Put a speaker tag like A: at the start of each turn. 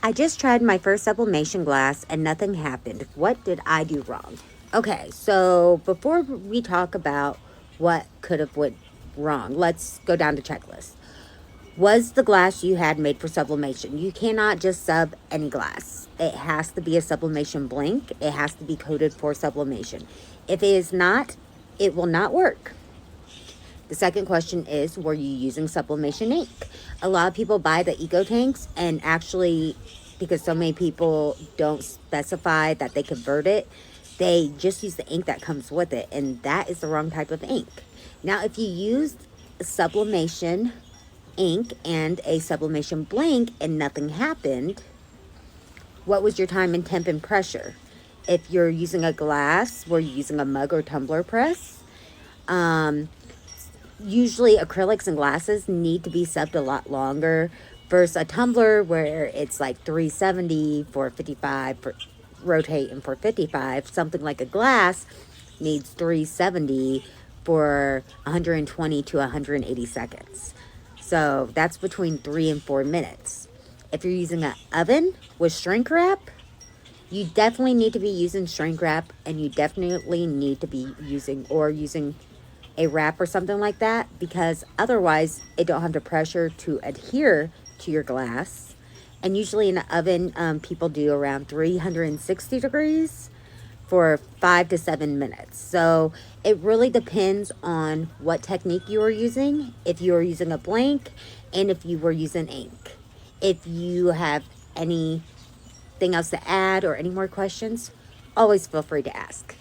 A: I just tried my first sublimation glass and nothing happened. What did I do wrong? Okay, so before we talk about what could have went wrong, let's go down the checklist. Was the glass you had made for sublimation? You cannot just sub any glass. It has to be a sublimation blank. It has to be coated for sublimation. If it is not, it will not work. The second question is, were you using sublimation ink? A lot of people buy the eco tanks, and actually, because so many people don't specify that they convert it, they just use the ink that comes with it, and that is the wrong type of ink. Now, if you used sublimation ink and a sublimation blank and nothing happened, what was your time and temp and pressure? If you're using a glass, were you using a mug or tumbler press? Usually acrylics and glasses need to be subbed a lot longer versus a tumbler where it's like 370 for 55 for rotate and for 55. Something like a glass needs 370 for 120 to 180 seconds. So that's between 3 and 4 minutes. If you're using an oven with shrink wrap, you definitely need to be using shrink wrap, and you definitely need to be using a wrap or something like that, because otherwise it don't have the pressure to adhere to your glass. And usually in the oven, people do around 360 degrees for 5 to 7 minutes. So it really depends on what technique you are using, if you are using a blank, and if you were using ink. If you have anything else to add or any more questions, always feel free to ask.